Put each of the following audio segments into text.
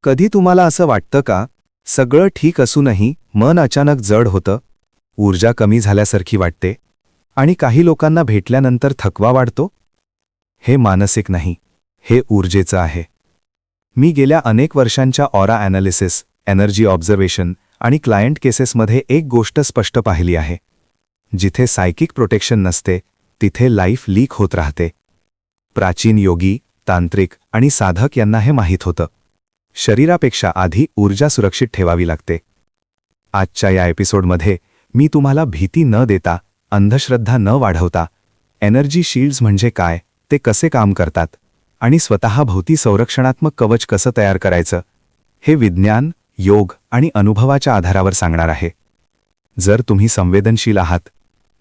कधी तुम्हाला असं वाटतं का सगळं ठीक असूनही मन अचानक जड होतं, ऊर्जा कमी झाल्यासारखी वाटते आणि काही लोकांना भेटल्यानंतर थकवा वाढतो? हे मानसिक नाही, हे ऊर्जेचं आहे. मी गेल्या अनेक वर्षांच्या ऑरा ॲनालिसिस, एनर्जी ऑब्झर्वेशन आणि क्लायंट केसेसमध्ये एक गोष्ट स्पष्ट पाहिली आहे. जिथे सायकिक प्रोटेक्शन नसते तिथे लाईफ लीक होत राहते. प्राचीन योगी, तांत्रिक आणि साधक यांना हे माहीत होतं. शरीरापेक्षा आधी ऊर्जा सुरक्षित ठेवावी लागते. आजच्या या एपिसोडमध्ये मी तुम्हाला भीती न देता, अंधश्रद्धा न वाढवता, एनर्जी शील्ड्स म्हणजे काय, ते कसे काम करतात आणि स्वतःभोवती संरक्षणात्मक कवच कसं तयार करायचं, हे विज्ञान, योग आणि अनुभवाच्या आधारावर सांगणार आहे. जर तुम्ही संवेदनशील आहात,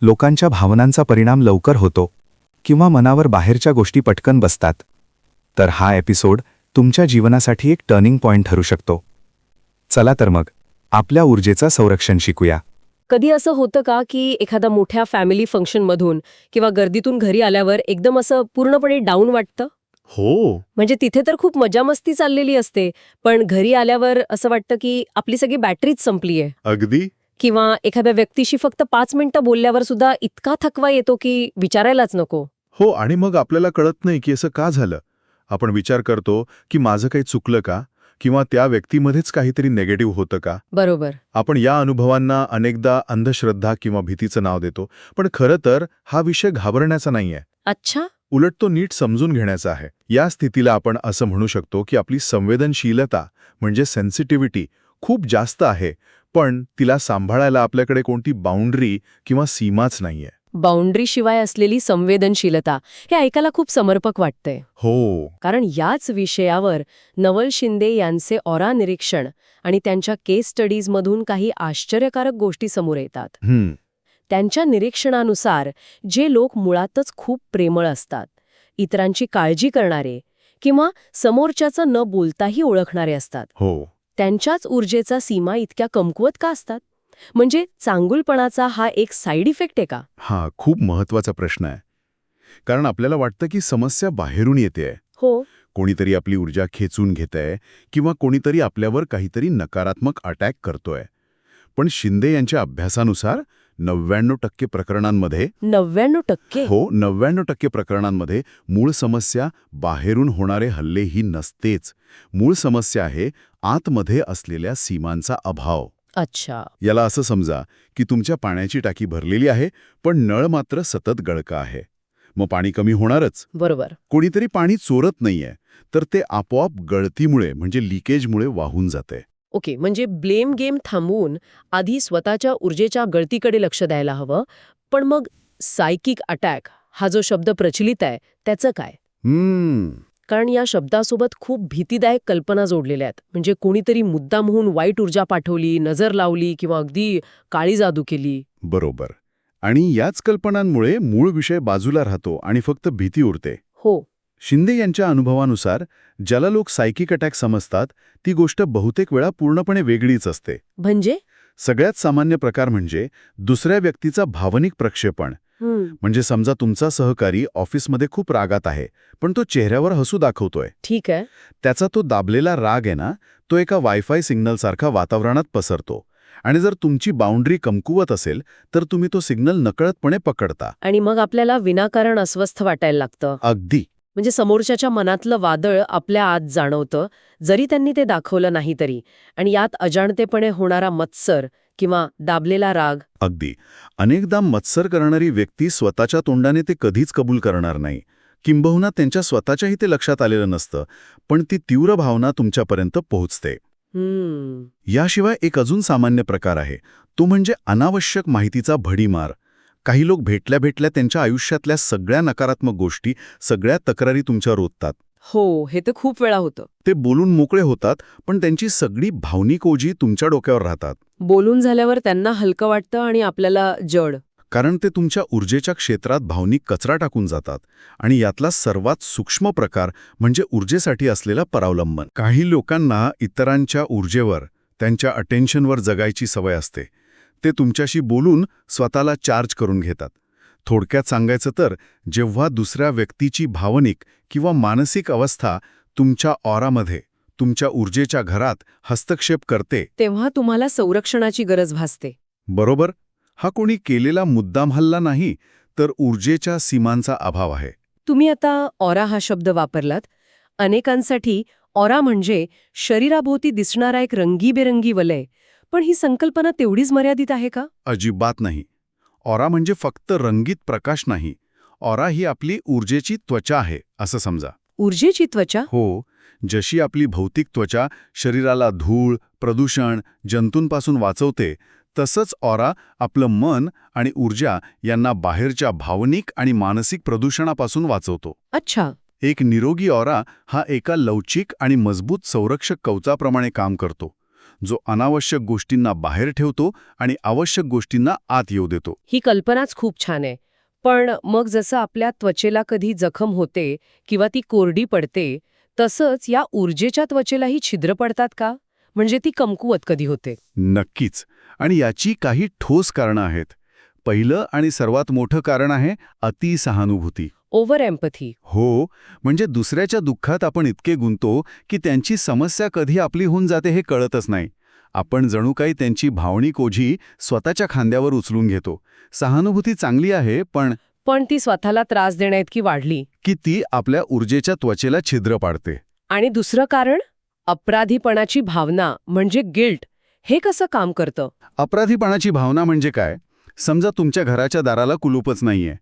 लोकांच्या भावनांचा परिणाम लवकर होतो किंवा मनावर बाहेरच्या गोष्टी पटकन बसतात, तर हा एपिसोड तुमच्या जीवनासाठी एक टर्निंग पॉइंट ठरू शकतो. चला तर मग आपल्या ऊर्जेचं संरक्षण शिकूया. कधी असं होतं का की एखादा मोठ्या फॅमिली फंक्शनमधून किंवा गर्दीतून घरी आल्यावर एकदम असं पूर्णपणे डाऊन वाटतं? हो. म्हणजे तिथे तर खूप मजामस्ती चाललेली असते, पण घरी आल्यावर असं वाटतं की आपली सगळी बॅटरीच संपलीये. अगदी. किंवा एखाद्या व्यक्तीशी फक्त 5 मिनिटं बोलल्यावर सुद्धा इतका थकवा येतो की विचारायलाच नको. हो, आणि मग आपल्याला कळत नाही की असं का झालं. आपण विचार करतो की माझं काही चुकलं का, किंवा त्या व्यक्तीमध्येच काहीतरी नेगेटिव्ह होतं का. बरोबर. आपण या अनुभवांना अनेकदा अंधश्रद्धा किंवा भीतीचं नाव देतो, पण खरं तर हा विषय घाबरण्याचा नाहीये. अच्छा. उलट तो नीट समजून घेण्याचा आहे. या स्थितीला आपण असं म्हणू शकतो की आपली संवेदनशीलता म्हणजे सेन्सिटिव्हिटी खूप जास्त आहे, पण तिला सांभाळायला आपल्याकडे कोणती बाउंड्री किंवा सीमाच नाहीये. बाउंड्री शिवाय असलेली संवेदनशीलता, हे ऐकायला खूप समर्पक वाटतंय. हो. कारण याच विषयावर नवल शिंदे यांचे ऑरा निरीक्षण आणि त्यांच्या केस स्टडीजमधून काही आश्चर्यकारक गोष्टी समोर येतात. त्यांच्या निरीक्षणानुसार जे लोक मुळातच खूप प्रेमळ असतात, इतरांची काळजी करणारे किंवा समोरच्याचं न बोलताही ओळखणारे असतात, हो. त्यांच्याच ऊर्जेचा सीमा इतक्या कमकुवत का असतात? म्हणजे चांगुलपणाचा हा एक साईड इफेक्ट आहे का? हा खूप महत्वाचा प्रश्न आहे. कारण आपल्याला वाटतं की समस्या बाहेरून येतेय, हो. कोणीतरी आपली ऊर्जा खेचून घेतंय किंवा कोणीतरी आपल्यावर काहीतरी नकारात्मक अटॅक करतोय. पण शिंदे यांच्या अभ्यासानुसार 99% प्रकरणांमध्ये 99%? हो, 99% प्रकरणांमध्ये मूळ समस्या बाहेरून होणारे हल्ले ही नसतेच. मूळ समस्या आहे आतमध्ये असलेल्या सीमांचा अभाव. अच्छा. याला असं समजा की तुमच्या पाण्याची टाकी भरलेली आहे, पण नळ मात्र सतत गळका आहे. मग पाणी कमी होणारच. बरोबर. कोणीतरी पाणी चोरत नाहीये, तर ते आपोआप गळतीमुळे म्हणजे लिकेजमुळे वाहून जाते. ओके, म्हणजे ब्लेम गेम थांबवून आधी स्वतःच्या ऊर्जेच्या गळतीकडे लक्ष द्यायला हवं. पण मग सायकिक अटॅक हा जो शब्द प्रचलित आहे त्याचं काय? कारण या शब्दासोबत खूप भीतीदायक कल्पना जोडलेल्या आहेत. म्हणजे कोणीतरी मुद्दामहून वाईट ऊर्जा पाठवली, नजर लावली किंवा अगदी काळी जादू केली. बरोबर. आणि याच कल्पनांमुळे मूळ विषय बाजूला राहतो आणि फक्त भीती उरते. हो. शिंदे यांच्या अनुभवानुसार ज्याला लोक सायकिक अटॅक समजतात, ती गोष्ट बहुतेक वेळा पूर्णपणे वेगळीच असते. म्हणजे? सगळ्यात सामान्य प्रकार म्हणजे दुसऱ्या व्यक्तीचा भावनिक प्रक्षेपण. म्हणजे समजा तुमचा सहकारी ऑफिसमध्ये खूप रागात आहे, पण तो चेहऱ्यावर हसू दाखवतोय. ठीक आहे. त्याचा तो दाबलेला राग आहे ना, तो एका वायफाय सिग्नलसारखा वातावरणात पसरतो. आणि जर तुमची बाउंड्री कमकुवत असेल, तर तुम्ही तो सिग्नल नकळतपणे पकडता. आणि मग आपल्याला विनाकारण अस्वस्थ वाटायला लागतं. अगदी. म्हणजे समोरच्याच्या मनातलं वादळ आपल्या आत जाणवतं, जरी त्यांनी ते दाखवलं नाही तरी. आणि यात अजाणतेपणे होणारा मत्सर किंवा दाबलेला राग. अगदी. अनेकदा मत्सर करणारी व्यक्ती स्वतःच्या तोंडाने ते कधीच कबूल करणार नाही. किंबहुना त्यांच्या स्वतःच्याही ते लक्षात आलेलं नसतं, पण ती तीव्र भावना तुमच्यापर्यंत पोहोचते. याशिवाय एक अजून सामान्य प्रकार आहे, तो म्हणजे अनावश्यक माहितीचा भडीमार. काही लोक भेटल्या भेटल्या त्यांच्या आयुष्यातल्या सगळ्या नकारात्मक गोष्टी, सगळ्या तक्रारी तुमच्यावर ओततात. हो, हे तर खूप वेळा होतं. ते बोलून मोकळे होतात, पण त्यांची सगळी भावनिक ओझी तुमच्या डोक्यावर राहतात. बोलून झाल्यावर त्यांना हलकं वाटतं आणि आपल्याला जड. कारण ते तुमच्या ऊर्जेच्या क्षेत्रात भावनिक कचरा टाकून जातात. आणि यातला सर्वात सूक्ष्म प्रकार म्हणजे ऊर्जेसाठी असलेला परावलंबन. काही लोकांना इतरांच्या ऊर्जेवर, त्यांच्या अटेन्शनवर जगायची सवय असते. ते तुमच्याशी बोलून स्वतःला चार्ज करून घेतात. थोडक्यात सांगायचं तर, जेव्हा दुसऱ्या व्यक्तीची भावनिक किंवा मानसिक अवस्था तुमच्या ऑरामध्ये, तुमच्या ऊर्जेच्या घरात हस्तक्षेप करते, तेव्हा तुम्हाला संरक्षणाची गरज भासते. बरोबर? हा कोणी केलेला मुद्दाम हल्ला नाही, तर ऊर्जेच्या सीमांचा अभाव आहे. तुम्ही आता ऑरा हा शब्द वापरलात. अनेकांसाठी ऑरा म्हणजे शरीराभोवती दिसणारा एक रंगीबेरंगी वलय. पण ही संकल्पना तेवढीच मर्यादित आहे का? अजिबात नाही. ऑरा म्हणजे फक्त रंगीत प्रकाश नाही. ऑरा ही आपली ऊर्जेची त्वचा आहे, असं समजा. ऊर्जेची त्वचा? हो, जशी आपली भौतिक त्वचा शरीराला धूळ, प्रदूषण, जंतूंपासून वाचवते, तसंच ऑरा आपलं मन आणि ऊर्जा यांना बाहेरच्या भावनिक आणि मानसिक प्रदूषणापासून वाचवतो. अच्छा. एक निरोगी ऑरा हा एका लवचिक आणि मजबूत संरक्षक कवचाप्रमाणे काम करतो, जो अनावश्यक गोष्टींना बाहेर ठेवतो आणि आवश्यक गोष्टींना आत येऊ देतो. ही कल्पनाच खूप छान आहे. पण मग जसं आपल्या त्वचेला कधी जखम होते किंवा ती कोरडी पडते, तसंच या ऊर्जेच्या त्वचेलाही छिद्र पडतात का? म्हणजे ती कमकुवत कधी होते? नक्कीच. आणि याची काही ठोस कारणं आहेत. पहिलं आणि सर्वात मोठं कारण आहे अतिसहानुभूती. Over empathy. हो, म्हणजे दुसऱ्याच्या दुःखात आपण इतके गुंतो की त्यांची समस्या कधी आपली होऊन जाते हे कळतच नाही. आपण जणू काही त्यांची भावनिक ओझी स्वतःच्या खांद्यावर उचलून घेतो. सहानुभूती चांगली आहे, पण ती स्वतःला त्रास देण्याइतकी वाढली. की ती आपल्या ऊर्जेच्या त्वचेला छिद्र पाडते. आणि दुसरं कारण? अपराधीपणाची भावना म्हणजे गिल्ट. हे कसं काम करतं? अपराधीपणाची भावना म्हणजे काय? समजा तुमच्या घराच्या दाराला कुलूपच नाहीये.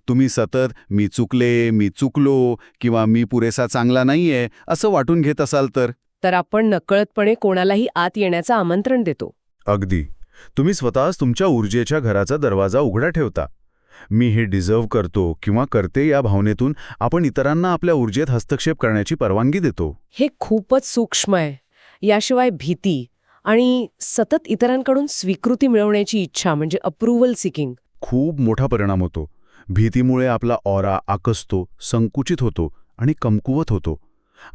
तुम्ही सतत मी चुकले, मी चुकलो किंवा मी पुरेसा चांगला नाहीये असं वाटून घेत असाल तर आपण नकळतपणे कोणालाही आत येण्याचं आमंत्रण देतो. अगदी. तुम्ही स्वतःच तुमच्या ऊर्जेच्या घराचा दरवाजा उघडा ठेवता. मी हे डिझर्व्ह करतो किंवा करते या भावनेतून आपण इतरांना आपल्या ऊर्जेत हस्तक्षेप करण्याची परवानगी देतो. हे खूपच सूक्ष्म आहे. याशिवाय भीती आणि सतत इतरांकडून स्वीकृती मिळवण्याची इच्छा म्हणजे अप्रूव्हल सिकिंग. खूप मोठा परिणाम होतो. भीतीमुळे आपला ऑरा आकसतो, संकुचित होतो आणि कमकुवत होतो.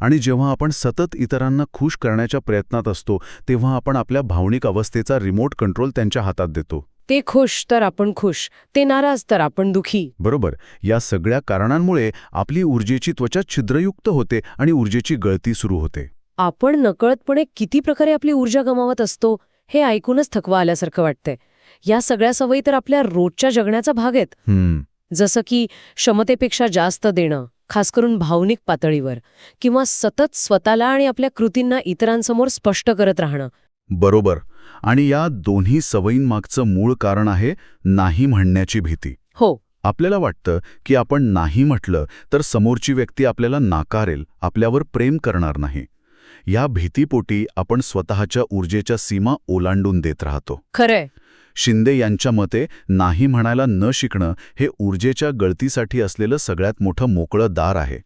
आणि जेव्हा आपण सतत इतरांना खुश करण्याच्या प्रयत्नात असतो, तेव्हा आपण आपल्या भावनिक अवस्थेचा रिमोट कंट्रोल त्यांच्या हातात देतो. ते खुश तर आपण खुश, ते नाराज तर आपण दुखी. बरोबर. या सगळ्या कारणांमुळे आपली ऊर्जेची त्वचा छिद्रयुक्त होते आणि ऊर्जेची गळती सुरू होते. आपण नकळतपणे किती प्रकारे आपली ऊर्जा गमावत असतो हे ऐकूनच थकवा आल्यासारखं वाटतंय. या सगळ्या सवयी तर आपल्या रोजच्या जगण्याचा भाग आहेत. जसं की क्षमतेपेक्षा जास्त देणं, खास करून भावनिक पातळीवर, किंवा सतत स्वतःला आणि आपल्या कृतींना इतरांसमोर स्पष्ट करत राहणं. बरोबर. आणि या दोन्ही सवयींमागचं मूळ कारण आहे नाही म्हणण्याची भीती. हो. आपल्याला वाटतं की आपण नाही म्हटलं तर समोरची व्यक्ती आपल्याला नाकारेल, आपल्यावर प्रेम करणार नाही. या भीतीपोटी आपण स्वतःच्या ऊर्जेच्या सीमा ओलांडून देत राहतो. खरंय. शिंदे यांच्या मते नाही म्हणायला न शिकणं हे ऊर्जेच्या गळतीसाठी असलेलं सगळ्यात मोठं मोकळं दार आहे.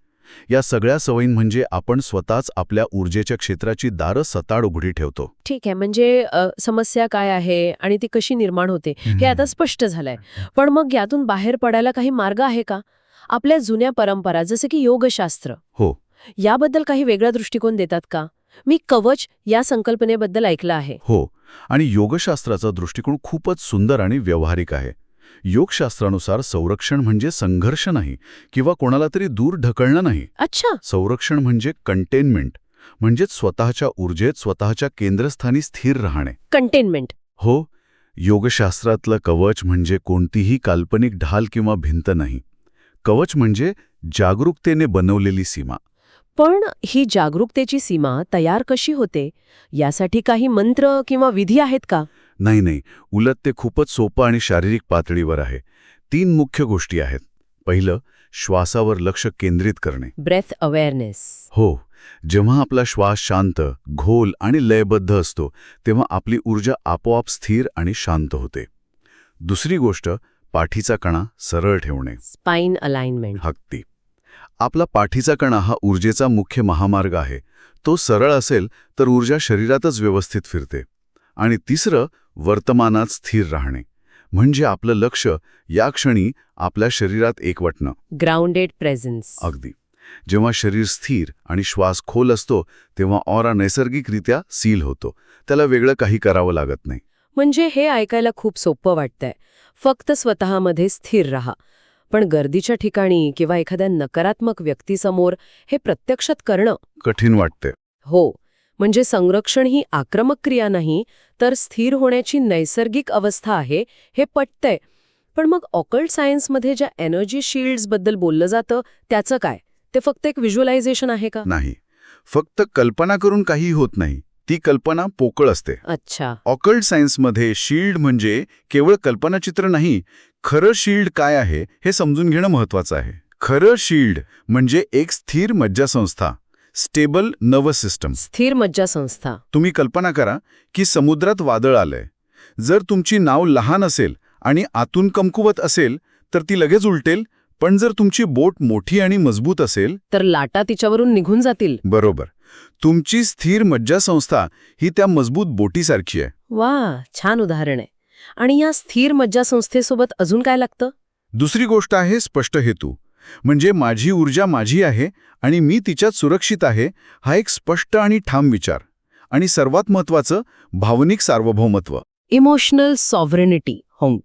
या सगळ्या सवयी म्हणजे आपण स्वतःच आपल्या ऊर्जेच्या क्षेत्राची दारं सताड उघडी ठेवतो. ठीक आहे. म्हणजे समस्या काय आहे आणि ती कशी निर्माण होते हे आता स्पष्ट झालंय. पण मग यातून बाहेर पडायला काही मार्ग आहे का? आपल्या जुन्या परंपरा जसे की योगशास्त्र, हो, याबद्दल काही वेगळा दृष्टिकोन देतात का? मी कवच या संकल्पनेबद्दल ऐकलं आहे. हो. आणि योगशास्त्राचा दृष्टिकोन खूपच सुंदर आणि व्यावहारिक आहे. योगशास्त्रानुसार संरक्षण म्हणजे संघर्ष नाही किंवा कोणाला तरी दूर ढकलणं नाही. अच्छा. संरक्षण म्हणजे कंटेनमेंट, म्हणजेच स्वतःच्या ऊर्जेत स्वतःच्या केंद्रस्थानी स्थिर राहणे. कंटेनमेंट. हो. योगशास्त्रातलं कवच म्हणजे कोणतीही काल्पनिक ढाल किंवा भिंत नाही. कवच म्हणजे जागरूकतेने बनवलेली सीमा. पण ही जागरूकतेची सीमा तयार कशी होते? यासाठी काही मंत्र किंवा विधी आहेत का? नाही. उलट ते खूपच सोपं आणि शारीरिक पातळीवर आहे. 3 मुख्य गोष्टी आहेत. पहिलं, श्वासावर लक्ष केंद्रित करणे. Breath awareness. हो. जेव्हा आपला श्वास शांत, घोल आणि लयबद्ध असतो, तेव्हा आपली ऊर्जा आपोआप स्थिर आणि शांत होते. दुसरी गोष्ट, पाठीचा कणा सरळ ठेवणे. Spine alignment. अगदी. आपला पाठीचा कणा हा ऊर्जेचा मुख्य महामार्ग आहे. तो सरळ असेल तर ऊर्जा शरीरातच व्यवस्थित फिरते. आणि तिसरं, वर्तमानात स्थिर राहणे. म्हणजे आपलं लक्ष या क्षणी आपल्या शरीरात एकवटणं. Grounded presence. अगदी. जेव्हा शरीर स्थिर आणि श्वास खोल असतो तेव्हा ऑरा नैसर्गिकरित्या सील होतो. त्याला वेगळं काही करावं लागत नाही. म्हणजे हे ऐकायला खूप सोपं वाटतंय. फक्त स्वतःमध्ये स्थिर राहा. पण गर्दीच्या ठिकाणी किंवा एखाद्या नकारात्मक व्यक्तीसमोर हे प्रत्यक्षात करणं कठीण वाटते. हो. म्हणजे संरक्षण ही आक्रमक क्रिया नाही, तर स्थिर होण्याची नैसर्गिक अवस्था आहे, हे पटतंय. पण मग ऑकल्ट सायन्समध्ये ज्या एनर्जी शील्ड्सबद्दल बोललं जातं, त्याचं काय? ते फक्त एक व्हिज्युअलायझेशन आहे का? नाही, फक्त कल्पना करून काही होत नाही. ती कल्पना पोकळ असते. अच्छा. ऑकल्ट सायन्समध्ये शील्ड म्हणजे केवळ कल्पनाचित्र नाही, खरं शील्ड काय आहे हे समजून घेणं महत्वाचं आहे. खरं शील्ड म्हणजे एक स्थिर मज्जासंस्था, स्टेबल नर्वस सिस्टम. स्थिर मज्जासंस्था. तुम्ही कल्पना करा की समुद्रात वादळ आलंय. जर तुमची नाव लहान असेल आणि आतून कमकुवत असेल तर ती लगेच उलटेल, पण जर तुमची बोट मोठी आणि मजबूत असेल तर लाटा तिच्यावरून निघून जातील. बरोबर, तुमची स्थिर मज्जासंस्था ही त्या मजबूत बोटीसारखी आहे. वा, छान उदाहरण आहे. आणि या स्थिर मज्जासंस्थेसोबत अजून काय लागतं? दुसरी गोष्ट आहे स्पष्ट हेतू. म्हणजे माझी ऊर्जा माझी आहे आणि मी तिच्यात सुरक्षित आहे, हा एक स्पष्ट आणि ठाम विचार. आणि सर्वात महत्वाचं, भावनिक सार्वभौमत्व. इमोशनल सॉव्हरेनिटी. हो.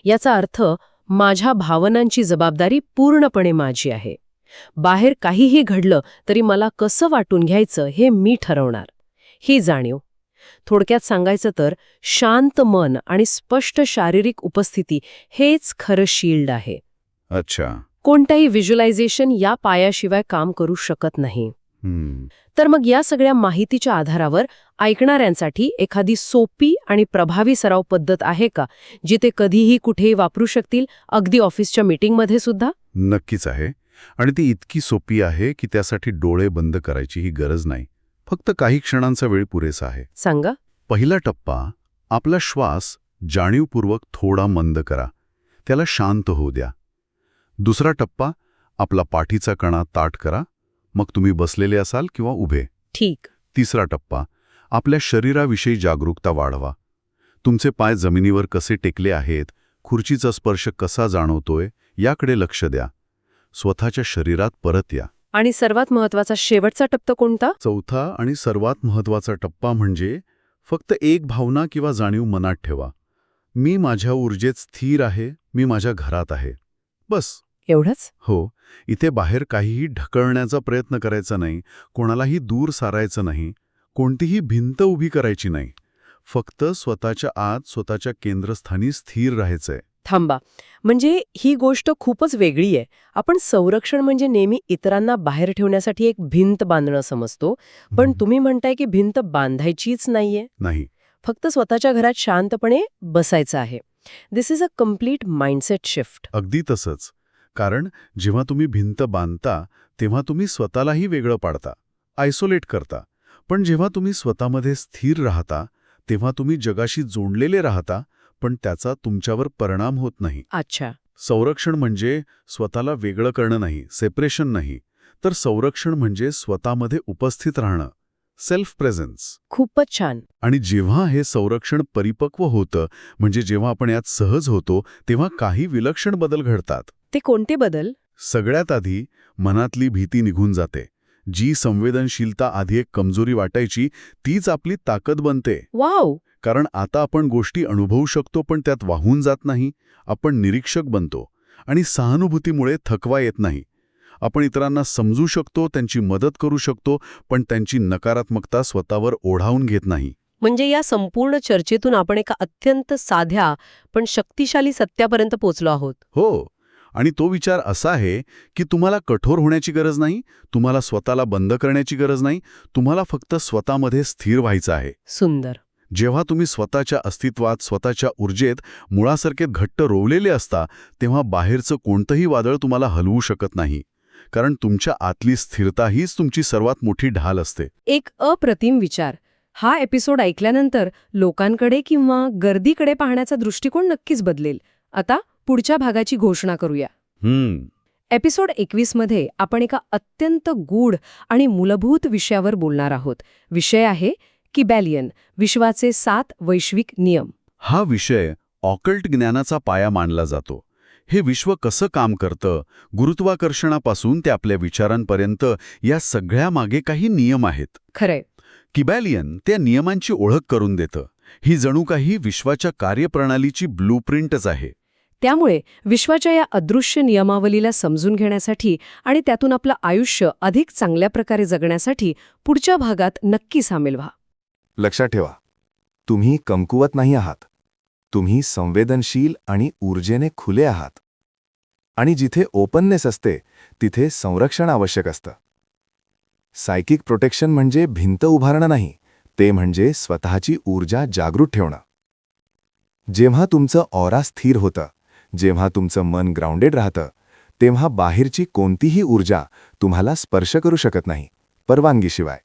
याचा अर्थ माझ्या भावनांची जबाबदारी पूर्णपणे माझी आहे. बाहेर काहीही घडलं तरी मला कसं वाटून घ्यायचं हे मी ठरवणार. ही जाणीव. थोडक्यात सांगायचं तर शांत मन आणि स्पष्ट शारीरिक उपस्थिती हेच खरं शील्ड आहे. अच्छा. कोणताही व्हिज्युअलायझेशन या पायाशिवाय काम करू शकत नाही. तर मग या सगळ्या माहितीच्या आधारावर ऐकणाऱ्यांसाठी एखादी सोपी आणि प्रभावी सराव पद्धत आहे का, जी ते कधीही कुठेही वापरू शकतील, अगदी ऑफिसच्या मीटिंगमध्ये सुद्धा? नक्कीच आहे. आणि ती इतकी सोपी आहे की त्यासाठी डोळे बंद करायचीही गरज नाही. फक्त काही क्षणांचा वेळ पुरेसा आहे. सांगा. पहिला टप्पा, आपला श्वास जाणीवपूर्वक थोडा मंद करा. त्याला शांत होऊ द्या. दुसरा टप्पा, आपला पाठीचा कणा ताठ करा. मग तुम्ही बसलेले असाल किंवा उभे. ठीक. तिसरा टप्पा, आपल्या शरीराविषयी जागरूकता वाढवा. तुमचे पाय जमिनीवर कसे टेकले आहेत, खुर्चीचा स्पर्श कसा जाणवतोय, याकडे लक्ष द्या. स्वतःच्या शरीरात परत या. आणि सर्वात महत्वाचा शेवटचा टप्पा कोणता? चौथा आणि सर्वात महत्वाचा टप्पा म्हणजे फक्त एक भावना किंवा जाणीव मनात ठेवा. मी माझ्या ऊर्जेत स्थिर आहे, मी माझ्या घरात आहे. बस. एवढंच? हो. इथे बाहेर काहीही ढकलण्याचा प्रयत्न करायचा नाही, कोणालाही दूर सारायचं नाही, कोणतीही भिंत उभी करायची नाही. फक्त स्वतःच्या आत, स्वतःच्या केंद्रस्थानी स्थिर राहायचंय. थांबा. म्हणजे ही गोष्ट खूपच वेगळी आहे. आपण संरक्षण म्हणजे नेहमी इतरांना बाहेर ठेवण्यासाठी एक भिंत बांधणं समजतो, पण तुम्ही म्हणताय की भिंत बांधायचीच नाहीये, नाही. फक्त स्वतःच्या घरात शांतपणे बसायचं आहे. This is a complete mindset shift. अगदी तसंच. कारण जेव्हा तुम्ही भिंत बांधता तेव्हा तुम्ही स्वतःलाही वेगळं पाडता, आयसोलेट करता. पण जेव्हा तुम्ही स्वतःमध्ये स्थिर राहता तेव्हा तुम्ही जगाशी जोडलेले राहता, पण त्याचा तुमच्यावर परिणाम होत नाही. अच्छा. संरक्षण म्हणजे स्वतःला वेगळं करणं नाही, सेपरेशन नाही, तर संरक्षण म्हणजे स्वतःमध्ये उपस्थित राहणं, सेल्फ प्रेझेन्स. खूपच छान. आणि जेव्हा हे संरक्षण परिपक्व होतं, म्हणजे जेव्हा आपण यात सहज होतो, तेव्हा काही विलक्षण बदल घडतात. ते कोणते बदल? सगळ्यात आधी मनातली भीती निघून जाते. जी संवेदनशीलता आधी एक कमजोरी वाटायची, तीच आपली ताकद बनते. वाव. कारण आता आपण गोष्टी अनुभवू शकतो, पण त्यात वाहून जात नाही. आपण निरीक्षक बनतो. आणि सहानुभूतीमुळे थकवा येत नाही. आपण इतरांना समजू शकतो, त्यांची मदत करू शकतो, पण त्यांची नकारात्मकता स्वतःवर ओढावून घेत नाही. म्हणजे या संपूर्ण चर्चेतून आपण एका अत्यंत साध्या पण शक्तिशाली सत्यापर्यंत पोहोचलो आहोत. हो. आणि तो विचार असा आहे की तुम्हाला कठोर होण्याची गरज नाही, तुम्हाला स्वतःला बंद करण्याची गरज नाही, तुम्हाला फक्त स्वतःमध्ये स्थिर व्हायचं आहे. सुंदर. जेव्हा तुम्ही स्वतःच्या अस्तित्वात, स्वतःच्या ऊर्जेत मुळासारखे घट्ट रोवलेले असता, तेव्हा बाहेरचं कोणतंही वादळ तुम्हाला हलवू शकत नाही. कारण तुमच्या आतली स्थिरता हीच तुमची सर्वात मोठी ढाल असते. एक अप्रतिम विचार. हा एपिसोड ऐकल्यानंतर लोकांकडे किंवा गर्दीकडे पाहण्याचा दृष्टिकोन नक्कीच बदलेल. आता पुढच्या भागाची घोषणा करूया. एपिसोड 21 मध्ये आपण एका अत्यंत गूढ आणि मूलभूत विषयावर बोलणार आहोत. विषय आहे किबॅलियन, विश्वाचे 7 वैश्विक नियम. हा विषय ऑकल्ट ज्ञानाचा पाया मानला जातो. हे विश्व कसं काम करतं, गुरुत्वाकर्षणापासून ते आपल्या विचारांपर्यंत, या सगळ्या मागे काही नियम आहेत. खरंय. किबॅलियन त्या नियमांची ओळख करून देतं. ही जणू काही विश्वाच्या कार्यप्रणालीची ब्लूप्रिंटच आहे. त्यामुळे विश्वाच्या या अदृश्य नियमावलीला समजून घेण्यासाठी आणि त्यातून आपलं आयुष्य अधिक चांगल्या प्रकारे जगण्यासाठी पुढच्या भागात नक्की सामील व्हा. लक्षात ठेवा, तुम्ही कमकुवत नाही आहात. तुम्ही संवेदनशील आणि ऊर्जेने खुले आहात. आणि जिथे ओपननेस असते तिथे संरक्षण आवश्यक असतं. सायकिक प्रोटेक्शन म्हणजे भिंत उभारणं नाही, ते म्हणजे स्वतःची ऊर्जा जागृत ठेवणं. जेव्हा तुमचं ऑरा स्थिर होतं, जेव्हा तुमचं मन ग्राउंडेड राहतं, तेव्हा बाहेरची कोणतीही ऊर्जा तुम्हाला स्पर्श करू शकत नाही, परवानगीशिवाय.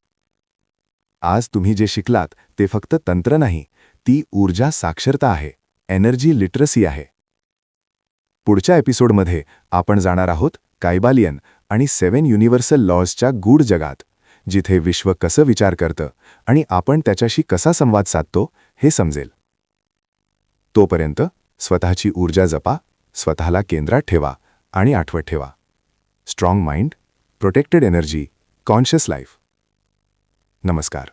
आज तुम्ही जे शिकलात ते फक्त तंत्र नाही, ती ऊर्जा साक्षरता आहे, एनर्जी लिटरसी आहे. पुढच्या एपिसोडमध्ये आपण जाणार आहोत कायबालियन आणि 7 युनिव्हर्सल लॉजच्या गूढ जगात, जिथे विश्व कसं विचार करतं आणि आपण त्याच्याशी कसा संवाद साधतो हे समजेल. तोपर्यंत स्वतःची ऊर्जा जपा, स्वतःला केंद्रात ठेवा आणि आठवत ठेवा, strong mind, protected energy, conscious life. नमस्कार.